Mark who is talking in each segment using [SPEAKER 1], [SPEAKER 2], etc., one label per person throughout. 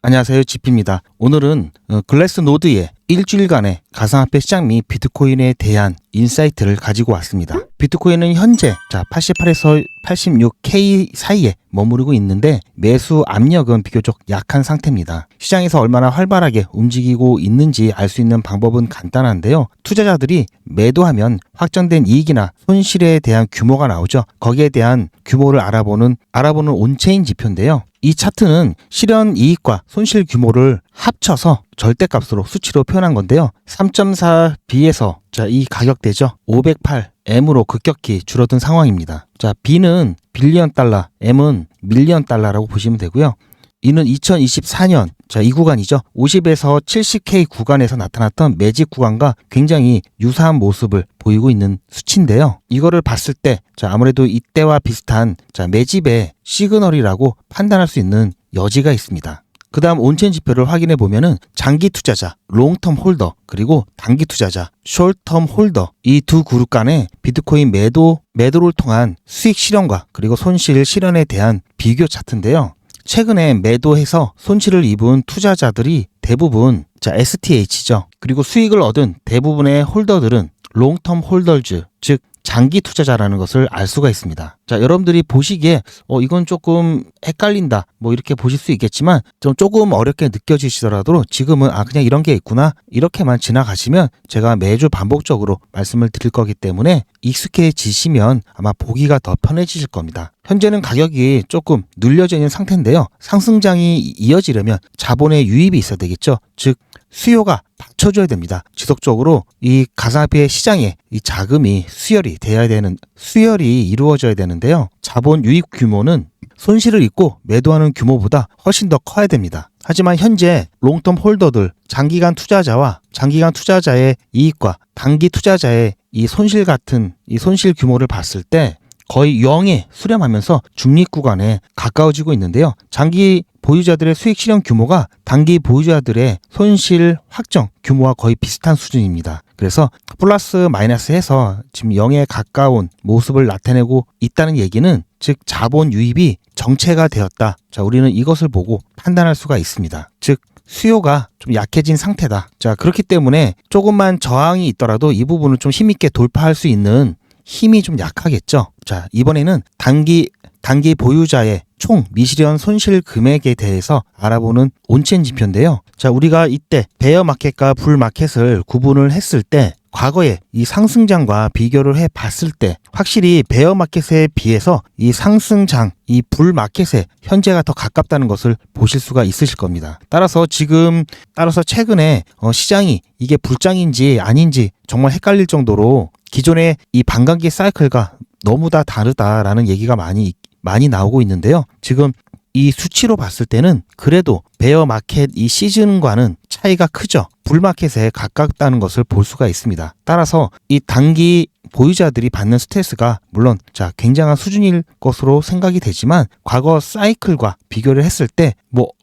[SPEAKER 1] 안녕하세요. 지피입니다. 오늘은 글래스노드의 일주일간의 가상화폐 시장 및 비트코인에 대한 인사이트를 가지고 왔습니다. 비트코인은 현재 88에서 86K 사이에 머무르고 있는데 매수 압력은 비교적 약한 상태입니다. 시장에서 얼마나 활발하게 움직이고 있는지 알 수 있는 방법은 간단한데요. 투자자들이 매도하면 확정된 이익이나 손실에 대한 규모가 나오죠. 거기에 대한 규모를 알아보는 온체인 지표인데요. 이 차트는 실현 이익과 손실 규모를 합쳐서 절대값으로 수치로 표현한 건데요. 3.4B에서 이 가격대죠. 508M으로 급격히 줄어든 상황입니다. B는 빌리언 달러, M은 밀리언 달러라고 보시면 되고요. 이는 2024년 이 구간이죠. 50에서 70K 구간에서 나타났던 매집 구간과 굉장히 유사한 모습을 보이고 있는 수치인데요. 이거를 봤을 때 아무래도 이때와 비슷한 매집의 시그널이라고 판단할 수 있는 여지가 있습니다. 그 다음 온체인 지표를 확인해 보면은 장기 투자자, 롱텀 홀더, 그리고 단기 투자자, 숄텀 홀더 이 두 그룹 간의 비트코인 매도를 통한 수익 실현과 그리고 손실 실현에 대한 비교 차트인데요. 최근에 매도해서 손실을 입은 투자자들이 대부분 STH죠. 그리고 수익을 얻은 대부분의 홀더들은 롱텀 홀더즈, 즉 장기 투자자라는 것을 알 수가 있습니다. 여러분들이 보시기에 이건 조금 헷갈린다 이렇게 보실 수 있겠지만 조금 어렵게 느껴지시더라도 지금은 그냥 이런 게 있구나 이렇게만 지나가시면 제가 매주 반복적으로 말씀을 드릴 거기 때문에 익숙해지시면 아마 보기가 더 편해지실 겁니다. 현재는 가격이 조금 눌려져 있는 상태인데요. 상승장이 이어지려면 자본의 유입이 있어야 되겠죠. 즉 수요가 받쳐줘야 됩니다. 지속적으로 이 가상화폐 시장에 이 자금이 수혈이 이루어져야 되는데요. 자본 유입 규모는 손실을 입고 매도하는 규모보다 훨씬 더 커야 됩니다. 하지만 현재 롱텀 홀더들, 장기간 투자자의 이익과 단기 투자자의 이 손실 같은 이 손실 규모를 봤을 때 거의 0에 수렴하면서 중립 구간에 가까워지고 있는데요. 장기 보유자들의 수익 실현 규모가 단기 보유자들의 손실 확정 규모와 거의 비슷한 수준입니다. 그래서 플러스 마이너스 해서 지금 0에 가까운 모습을 나타내고 있다는 얘기는 즉 자본 유입이 정체가 되었다. 우리는 이것을 보고 판단할 수가 있습니다. 즉 수요가 좀 약해진 상태다. 그렇기 때문에 조금만 저항이 있더라도 이 부분을 좀 힘있게 돌파할 수 있는 힘이 좀 약하겠죠. 이번에는 단기 보유자의 총 미실현 손실 금액에 대해서 알아보는 온체인 지표인데요. 우리가 이때 베어 마켓과 불 마켓을 구분을 했을 때 과거에 이 상승장과 비교를 해 봤을 때 확실히 베어 마켓에 비해서 이 상승장, 이 불 마켓에 현재가 더 가깝다는 것을 보실 수가 있으실 겁니다. 따라서 최근에 시장이 이게 불장인지 아닌지 정말 헷갈릴 정도로 기존의 이 반감기 사이클과 너무 다 다르다라는 얘기가 많이 나오고 있는데요. 지금 이 수치로 봤을 때는 그래도 베어 마켓 이 시즌과는 차이가 크죠. 불마켓에 가깝다는 것을 볼 수가 있습니다. 따라서 이 단기 보유자들이 받는 스트레스가 물론 굉장한 수준일 것으로 생각이 되지만 과거 사이클과 비교를 했을 때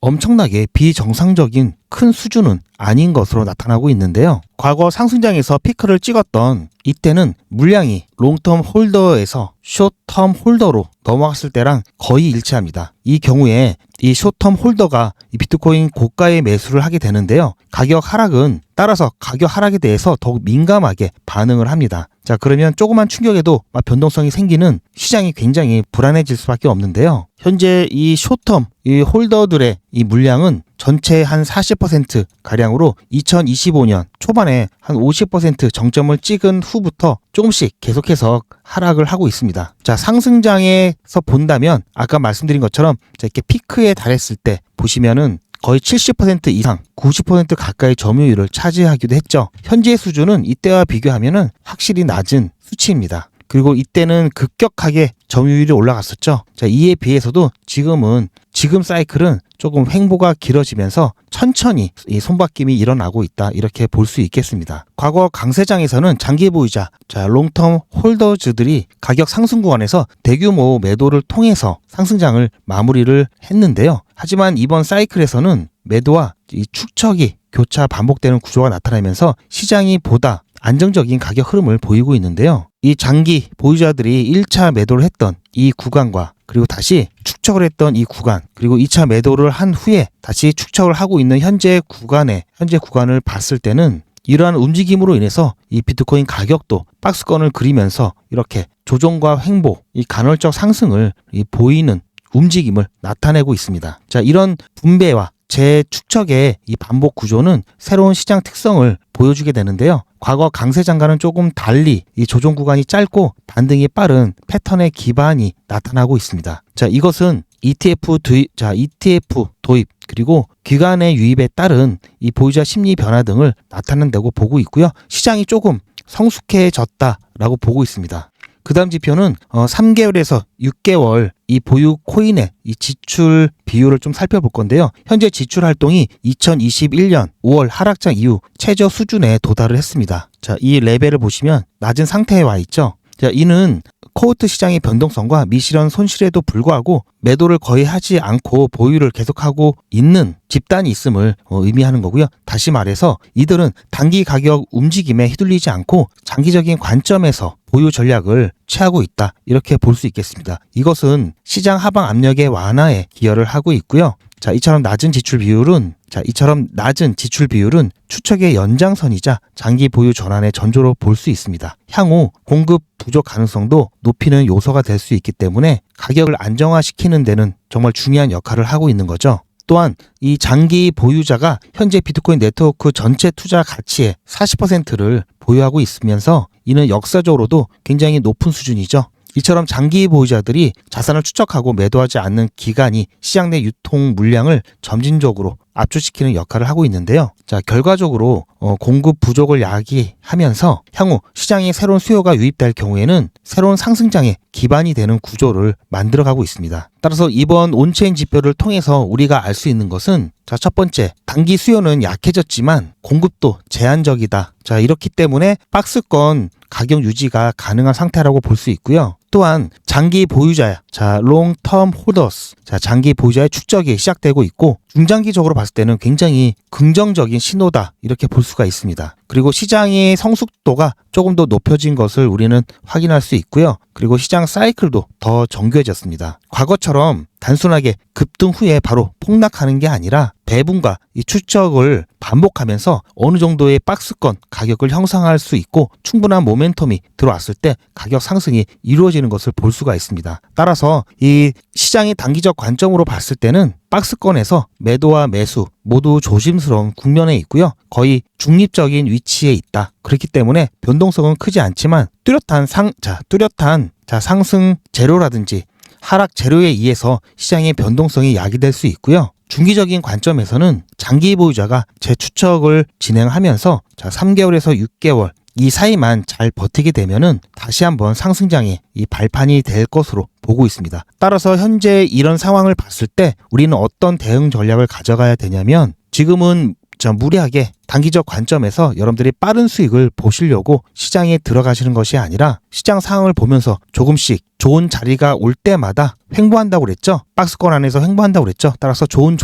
[SPEAKER 1] 엄청나게 비정상적인 큰 수준은 아닌 것으로 나타나고 있는데요. 과거 상승장에서 피크를 찍었던 이때는 물량이 롱텀 홀더에서 숏텀 홀더로 넘어갔을 때랑 거의 일치합니다. 이 경우에 이 숏텀 홀더가 이 비트코인 고가에 매수를 하게 되는데요. 가격 하락에 대해서 더욱 민감하게 반응을 합니다. 그러면 조그만 충격에도 변동성이 생기는 시장이 굉장히 불안해질 수밖에 없는데요. 현재 이 숏텀 이 홀더들의 이 물량은 전체 한 40% 가량으로 2025년 초반에 한 50% 정점을 찍은 후부터 조금씩 계속해서 하락을 하고 있습니다. 상승장에서 본다면 아까 말씀드린 것처럼 이렇게 피크에 달했을 때 보시면은 거의 70% 이상, 90% 가까이 점유율을 차지하기도 했죠. 현재의 수준은 이때와 비교하면은 확실히 낮은 수치입니다. 그리고 이때는 급격하게 점유율이 올라갔었죠. 이에 비해서도 지금 사이클은 조금 횡보가 길어지면서 천천히 이 손바뀜이 일어나고 있다 이렇게 볼 수 있겠습니다. 과거 강세장에서는 장기 보유자, 롱텀 홀더즈들이 가격 상승 구간에서 대규모 매도를 통해서 상승장을 마무리를 했는데요. 하지만 이번 사이클에서는 매도와 이 축척이 교차 반복되는 구조가 나타나면서 시장이 보다 안정적인 가격 흐름을 보이고 있는데요. 이 장기 보유자들이 1차 매도를 했던 이 구간과 그리고 다시 축적을 했던 이 구간, 그리고 2차 매도를 한 후에 다시 축적을 하고 있는 현재 구간을 봤을 때는 이러한 움직임으로 인해서 이 비트코인 가격도 박스권을 그리면서 이렇게 조정과 횡보, 이 간헐적 상승을 보이는 움직임을 나타내고 있습니다. 자, 이런 분배와 재축적의 이 반복 구조는 새로운 시장 특성을 보여주게 되는데요. 과거 강세 장과는 조금 달리 이 조정 구간이 짧고 반등이 빠른 패턴의 기반이 나타나고 있습니다. 자, 이것은 ETF 도입 그리고 기관의 유입에 따른 이 보유자 심리 변화 등을 나타낸다고 보고 있고요. 시장이 조금 성숙해졌다라고 보고 있습니다. 그 다음 지표는 3개월에서 6개월 이 보유 코인의 이 지출 비율을 좀 살펴볼 건데요. 현재 지출 활동이 2021년 5월 하락장 이후 최저 수준에 도달을 했습니다. 자, 이 레벨을 보시면 낮은 상태에 와 있죠. 자, 이는 코호트 시장의 변동성과 미실현 손실에도 불구하고 매도를 거의 하지 않고 보유를 계속하고 있는 집단이 있음을 의미하는 거고요. 다시 말해서 이들은 단기 가격 움직임에 휘둘리지 않고 장기적인 관점에서 보유 전략을 취하고 있다, 이렇게 볼 수 있겠습니다. 이것은 시장 하방 압력의 완화에 기여를 하고 있고요. 자, 이처럼 낮은 지출 비율은 추측의 연장선이자 장기 보유 전환의 전조로 볼 수 있습니다. 향후 공급 부족 가능성도 높이는 요소가 될 수 있기 때문에 가격을 안정화시키는 데는 정말 중요한 역할을 하고 있는 거죠. 또한 이 장기 보유자가 현재 비트코인 네트워크 전체 투자 가치의 40%를 보유하고 있으면서 이는 역사적으로도 굉장히 높은 수준이죠. 이처럼 장기 보유자들이 자산을 추적하고 매도하지 않는 기간이 시장 내 유통 물량을 점진적으로 압축시키는 역할을 하고 있는데요. 자, 결과적으로 공급 부족을 야기하면서 향후 시장에 새로운 수요가 유입될 경우에는 새로운 상승장의 기반이 되는 구조를 만들어가고 있습니다. 따라서 이번 온체인 지표를 통해서 우리가 알 수 있는 것은, 자, 첫 번째, 단기 수요는 약해졌지만 공급도 제한적이다. 자, 이렇기 때문에 박스권 가격 유지가 가능한 상태라고 볼 수 있고요. 또한 장기 보유자, long-term holders, 장기 보유자의 축적이 시작되고 있고 중장기적으로 봤을 때는 굉장히 긍정적인 신호다, 이렇게 볼 수가 있습니다. 그리고 시장의 성숙도가 조금 더 높여진 것을 우리는 확인할 수 있고요. 그리고 시장 사이클도 더 정교해졌습니다. 과거처럼 단순하게 급등 후에 바로 폭락하는 게 아니라 배분과 이 추적을 반복하면서 어느 정도의 박스권 가격을 형성할 수 있고 충분한 모멘텀이 들어왔을 때 가격 상승이 이루어지는 것을 볼 수가 있습니다. 따라서 이 시장의 단기적 관점으로 봤을 때는 박스권에서 매도와 매수 모두 조심스러운 국면에 있고요. 거의 중립적인 위치에 있다. 그렇기 때문에 변동성은 크지 않지만 뚜렷한 상승 재료라든지 하락 재료에 의해서 시장의 변동성이 야기될 수 있고요. 중기적인 관점에서는 장기 보유자가 재추적을 진행하면서 3개월에서 6개월 이 사이만 잘 버티게 되면은 다시 한번 상승장의 이 발판이 될 것으로 보고 있습니다. 따라서 현재 이런 상황을 봤을 때 우리는 어떤 대응 전략을 가져가야 되냐면, 지금은 무리하게 단기적 관점에서 여러분들이 빠른 수익을 보시려고 시장에 들어가시는 것이 아니라 시장 상황을 보면서 조금씩 좋은 자리가 올 때마다 횡보한다고 그랬죠. 박스권 안에서 횡보한다고 그랬죠. 따라서 좋은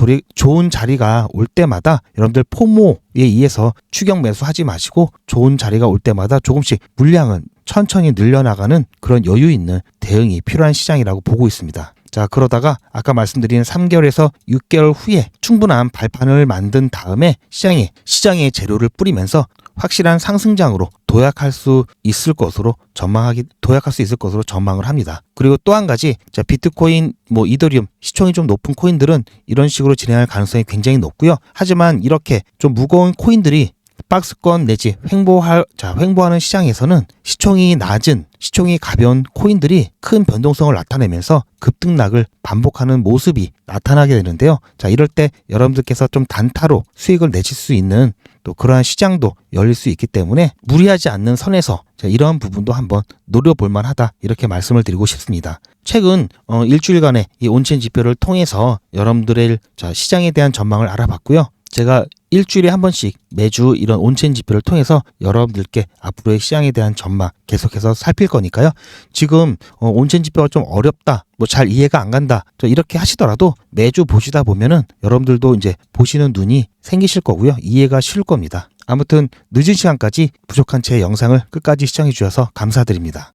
[SPEAKER 1] 자리가 올 때마다 여러분들 포모에 의해서 추격 매수하지 마시고 좋은 자리가 올 때마다 조금씩 물량은 천천히 늘려나가는 그런 여유 있는 대응이 필요한 시장이라고 보고 있습니다. 자, 그러다가 아까 말씀드린 3개월에서 6개월 후에 충분한 발판을 만든 다음에 시장에 재료를 뿌리면서 확실한 상승장으로 도약할 수 있을 것으로 전망을 합니다. 그리고 또 한 가지, 비트코인, 이더리움, 시총이 좀 높은 코인들은 이런 식으로 진행할 가능성이 굉장히 높고요. 하지만 이렇게 좀 무거운 코인들이 박스권 내지 횡보하는 시장에서는 시총이 낮은, 시총이 가벼운 코인들이 큰 변동성을 나타내면서 급등락을 반복하는 모습이 나타나게 되는데요. 자, 이럴 때 여러분들께서 좀 단타로 수익을 내실 수 있는 또 그러한 시장도 열릴 수 있기 때문에 무리하지 않는 선에서 이러한 부분도 한번 노려볼 만하다, 이렇게 말씀을 드리고 싶습니다. 최근 일주일간의 이 온체인 지표를 통해서 여러분들의 시장에 대한 전망을 알아봤고요. 제가 일주일에 한 번씩 매주 이런 온체인 지표를 통해서 여러분들께 앞으로의 시장에 대한 전망 계속해서 살필 거니까요. 지금 온체인 지표가 좀 어렵다, 잘 이해가 안 간다, 이렇게 하시더라도 매주 보시다 보면은 여러분들도 이제 보시는 눈이 생기실 거고요. 이해가 쉬울 겁니다. 아무튼 늦은 시간까지 부족한 채 영상을 끝까지 시청해 주셔서 감사드립니다.